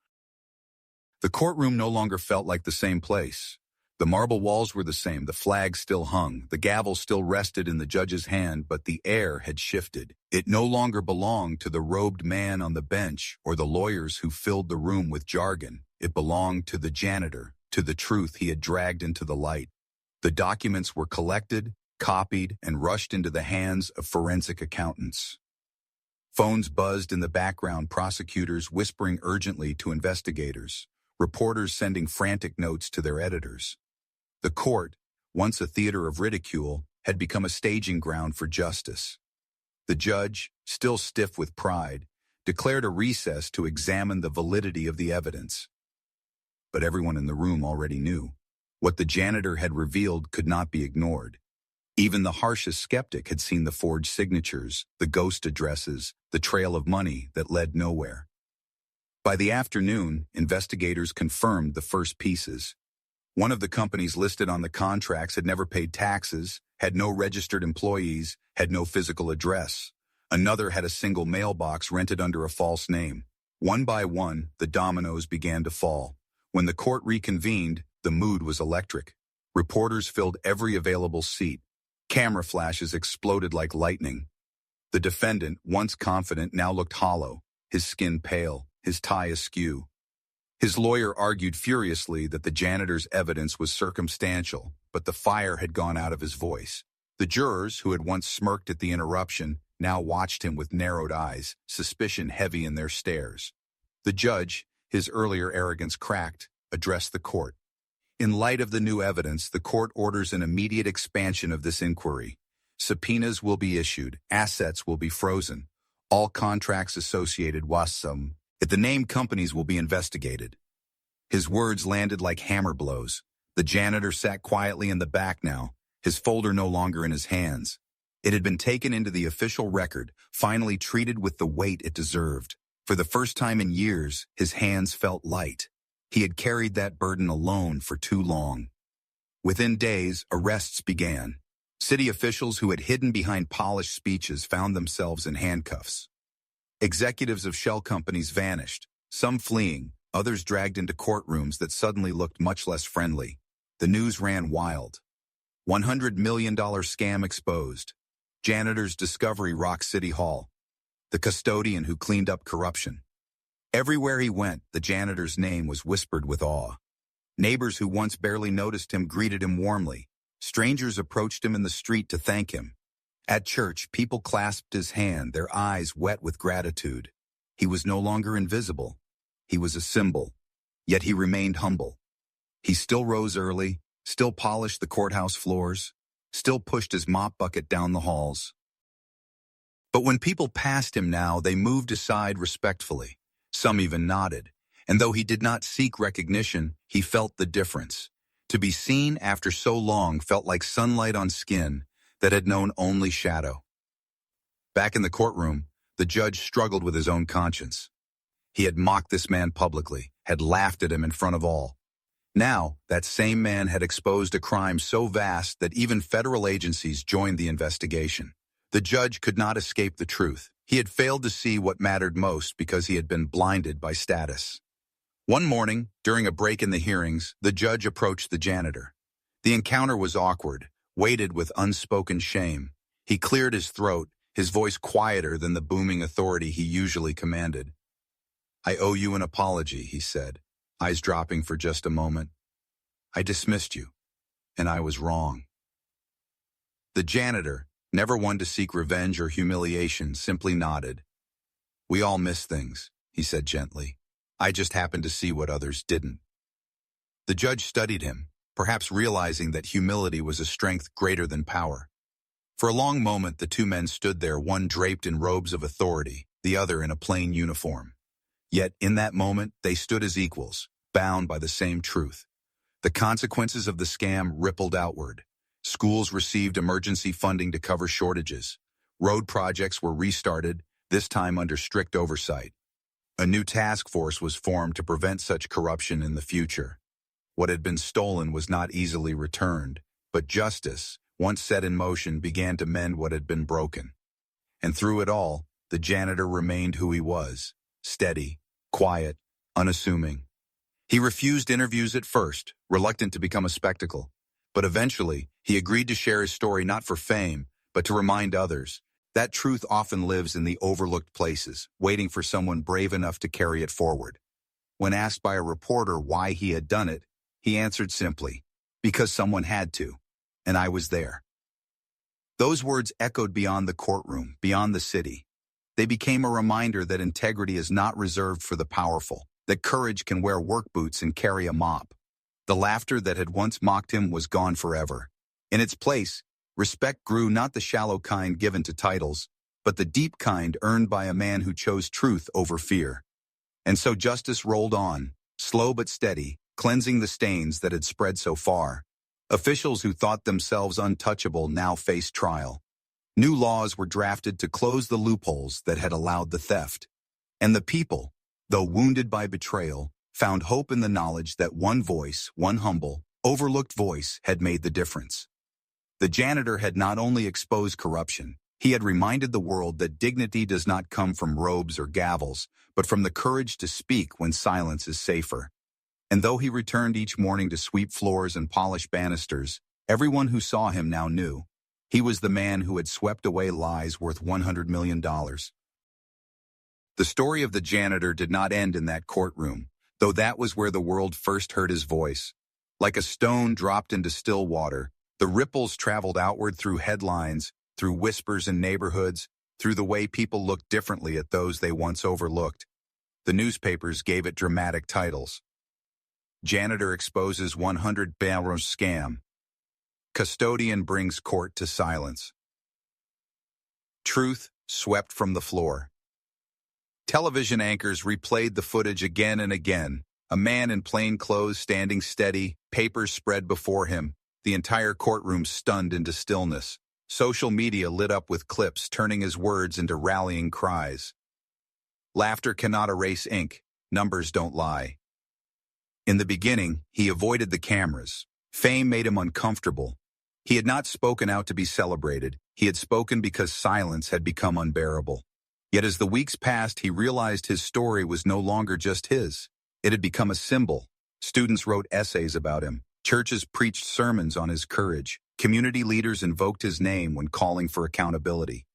The courtroom no longer felt like the same place. The marble walls were the same, the flag still hung, the gavel still rested in the judge's hand, but the air had shifted. It no longer belonged to the robed man on the bench or the lawyers who filled the room with jargon. It belonged to the janitor, to the truth he had dragged into the light. The documents were collected, copied, and rushed into the hands of forensic accountants. Phones buzzed in the background, prosecutors whispering urgently to investigators, reporters sending frantic notes to their editors. The court, once a theater of ridicule, had become a staging ground for justice. The judge, still stiff with pride, declared a recess to examine the validity of the evidence. But everyone in the room already knew. What the janitor had revealed could not be ignored. Even the harshest skeptic had seen the forged signatures, the ghost addresses, the trail of money that led nowhere. By the afternoon, investigators confirmed the first pieces. One of the companies listed on the contracts had never paid taxes, had no registered employees, had no physical address. Another had a single mailbox rented under a false name. One by one, the dominoes began to fall. When the court reconvened, The mood was electric. Reporters filled every available seat. Camera flashes exploded like lightning. The defendant, once confident, now looked hollow, his skin pale, his tie askew. His lawyer argued furiously that the janitor's evidence was circumstantial, but the fire had gone out of his voice. The jurors, who had once smirked at the interruption, now watched him with narrowed eyes, suspicion heavy in their stares. The judge, his earlier arrogance cracked, addressed the court. In light of the new evidence, the court orders an immediate expansion of this inquiry. Subpoenas will be issued, assets will be frozen, all contracts associated with the named companies will be investigated. His words landed like hammer blows. The janitor sat quietly in the back now, his folder no longer in his hands. It had been taken into the official record, finally treated with the weight it deserved. For the first time in years, his hands felt light. He had carried that burden alone for too long. Within days, arrests began. City officials who had hidden behind polished speeches found themselves in handcuffs. Executives of shell companies vanished, some fleeing, others dragged into courtrooms that suddenly looked much less friendly. The news ran wild. $100 million scam exposed. Janitor's discovery rocked City Hall. The custodian who cleaned up corruption. Everywhere he went, the janitor's name was whispered with awe. Neighbors who once barely noticed him greeted him warmly. Strangers approached him in the street to thank him. At church, people clasped his hand, their eyes wet with gratitude. He was no longer invisible. He was a symbol. Yet he remained humble. He still rose early, still polished the courthouse floors, still pushed his mop bucket down the halls. But when people passed him now, they moved aside respectfully. Some even nodded. And though he did not seek recognition, he felt the difference. To be seen after so long felt like sunlight on skin that had known only shadow. Back in the courtroom, the judge struggled with his own conscience. He had mocked this man publicly, had laughed at him in front of all. Now, that same man had exposed a crime so vast that even federal agencies joined the investigation. The judge could not escape the truth. He had failed to see what mattered most because he had been blinded by status. One morning, during a break in the hearings, the judge approached the janitor. The encounter was awkward, weighted with unspoken shame. He cleared his throat, his voice quieter than the booming authority he usually commanded. "I owe you an apology," he said, eyes dropping for just a moment. "I dismissed you, and I was wrong." The janitor, never one to seek revenge or humiliation, simply nodded. "We all miss things," he said gently. "I just happened to see what others didn't." The judge studied him, perhaps realizing that humility was a strength greater than power. For a long moment, the two men stood there, one draped in robes of authority, the other in a plain uniform. Yet, in that moment, they stood as equals, bound by the same truth. The consequences of the scam rippled outward. Schools received emergency funding to cover shortages. Road projects were restarted, this time under strict oversight. A new task force was formed to prevent such corruption in the future. What had been stolen was not easily returned, but justice, once set in motion, began to mend what had been broken. And through it all, the janitor remained who he was, steady, quiet, unassuming. He refused interviews at first, reluctant to become a spectacle. But eventually, he agreed to share his story not for fame, but to remind others. That truth often lives in the overlooked places, waiting for someone brave enough to carry it forward. When asked by a reporter why he had done it, he answered simply, "Because someone had to, and I was there." Those words echoed beyond the courtroom, beyond the city. They became a reminder that integrity is not reserved for the powerful, that courage can wear work boots and carry a mop. The laughter that had once mocked him was gone forever. In its place, respect grew, not the shallow kind given to titles, but the deep kind earned by a man who chose truth over fear. And so justice rolled on, slow but steady, cleansing the stains that had spread so far. Officials who thought themselves untouchable now faced trial. New laws were drafted to close the loopholes that had allowed the theft. And the people, though wounded by betrayal, found hope in the knowledge that one voice, one humble, overlooked voice, had made the difference. The janitor had not only exposed corruption, he had reminded the world that dignity does not come from robes or gavels, but from the courage to speak when silence is safer. And though he returned each morning to sweep floors and polish banisters, everyone who saw him now knew. He was the man who had swept away lies worth $100 million. The story of the janitor did not end in that courtroom, though that was where the world first heard his voice. Like a stone dropped into still water, the ripples traveled outward through headlines, through whispers in neighborhoods, through the way people looked differently at those they once overlooked. The newspapers gave it dramatic titles. Janitor exposes 100 barrels scam. Custodian brings court to silence. Truth swept from the floor. Television anchors replayed the footage again and again. A man in plain clothes standing steady, papers spread before him, the entire courtroom stunned into stillness. Social media lit up with clips turning his words into rallying cries. Laughter cannot erase ink. Numbers don't lie. In the beginning, he avoided the cameras. Fame made him uncomfortable. He had not spoken out to be celebrated. He had spoken because silence had become unbearable. Yet as the weeks passed, he realized his story was no longer just his. It had become a symbol. Students wrote essays about him. Churches preached sermons on his courage. Community leaders invoked his name when calling for accountability.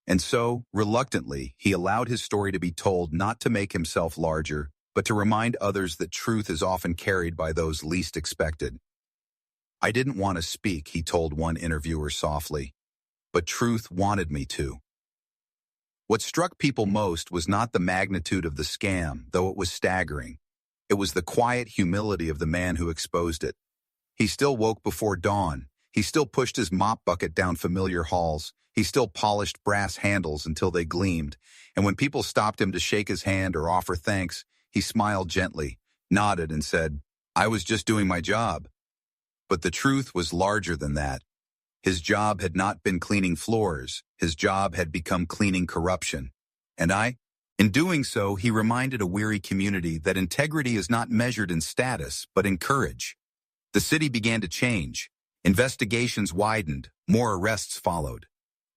And so, reluctantly, he allowed his story to be told not to make himself larger, but to remind others that truth is often carried by those least expected. I didn't want to speak, he told one interviewer softly, but truth wanted me to. What struck people most was not the magnitude of the scam, though it was staggering. It was the quiet humility of the man who exposed it. He still woke before dawn. He still pushed his mop bucket down familiar halls. He still polished brass handles until they gleamed. And when people stopped him to shake his hand or offer thanks, he smiled gently, nodded, and said, "I was just doing my job." But the truth was larger than that. His job had not been cleaning floors. His job had become cleaning corruption. In doing so, he reminded a weary community that integrity is not measured in status, but in courage. The city began to change. Investigations widened. More arrests followed.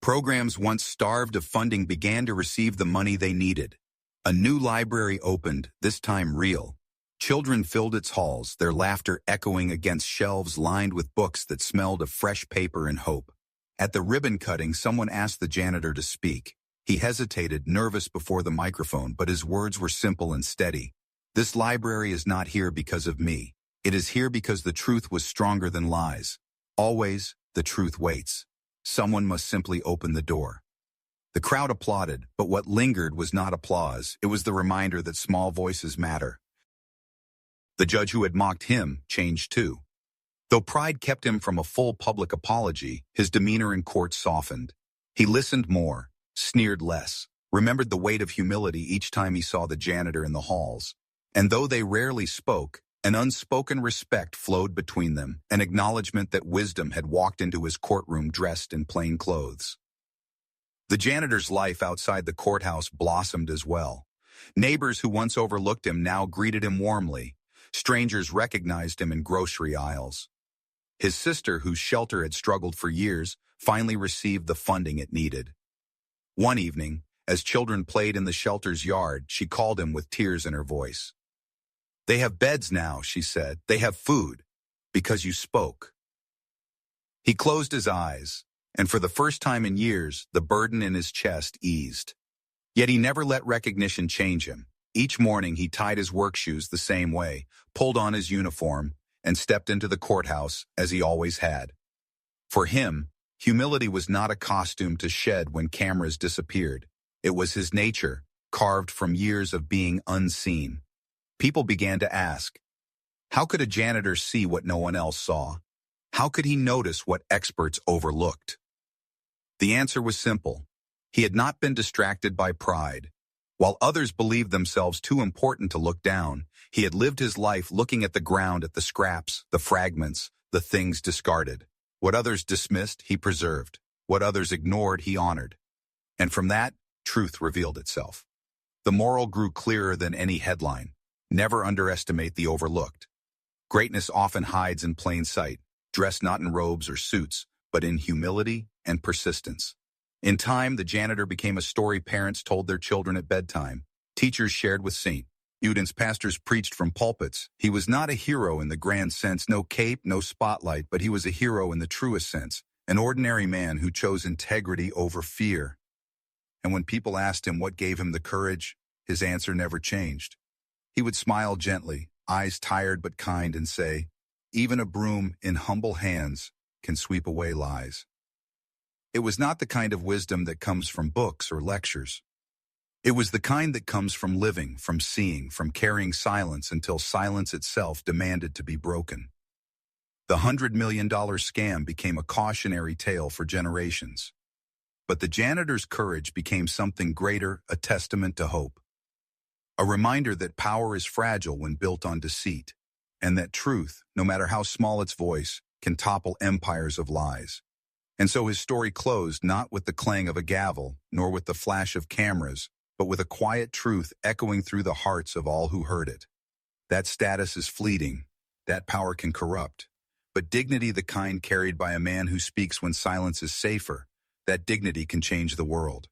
Programs once starved of funding began to receive the money they needed. A new library opened, this time real. Children filled its halls, their laughter echoing against shelves lined with books that smelled of fresh paper and hope. At the ribbon cutting, someone asked the janitor to speak. He hesitated, nervous before the microphone, but his words were simple and steady. "This library is not here because of me. It is here because the truth was stronger than lies. Always, the truth waits. Someone must simply open the door." The crowd applauded, but what lingered was not applause. It was the reminder that small voices matter. The judge who had mocked him changed too. Though pride kept him from a full public apology, his demeanor in court softened. He listened more, sneered less, remembered the weight of humility each time he saw the janitor in the halls. And though they rarely spoke, an unspoken respect flowed between them, an acknowledgement that wisdom had walked into his courtroom dressed in plain clothes. The janitor's life outside the courthouse blossomed as well. Neighbors who once overlooked him now greeted him warmly. Strangers recognized him in grocery aisles. His sister, whose shelter had struggled for years, finally received the funding it needed. One evening, as children played in the shelter's yard, she called him with tears in her voice. "They have beds now," she said. "They have food. Because you spoke." He closed his eyes, and for the first time in years, the burden in his chest eased. Yet he never let recognition change him. Each morning he tied his work shoes the same way, pulled on his uniform, and stepped into the courthouse as he always had. For him, humility was not a costume to shed when cameras disappeared. It was his nature, carved from years of being unseen. People began to ask, how could a janitor see what no one else saw? How could he notice what experts overlooked? The answer was simple. He had not been distracted by pride. While others believed themselves too important to look down, he had lived his life looking at the ground, at the scraps, the fragments, the things discarded. What others dismissed, he preserved. What others ignored, he honored. And from that, truth revealed itself. The moral grew clearer than any headline. Never underestimate the overlooked. Greatness often hides in plain sight, dressed not in robes or suits, but in humility and persistence. In time, the janitor became a story parents told their children at bedtime. Teachers shared with Udin's pastors preached from pulpits. He was not a hero in the grand sense, no cape, no spotlight, but he was a hero in the truest sense, an ordinary man who chose integrity over fear. And when people asked him what gave him the courage, his answer never changed. He would smile gently, eyes tired but kind, and say, "Even a broom in humble hands can sweep away lies." It was not the kind of wisdom that comes from books or lectures. It was the kind that comes from living, from seeing, from carrying silence until silence itself demanded to be broken. The $100 million scam became a cautionary tale for generations. But the janitor's courage became something greater, a testament to hope. A reminder that power is fragile when built on deceit, and that truth, no matter how small its voice, can topple empires of lies. And so his story closed not with the clang of a gavel, nor with the flash of cameras, but with a quiet truth echoing through the hearts of all who heard it. That status is fleeting, that power can corrupt, but dignity, the kind carried by a man who speaks when silence is safer, that dignity can change the world.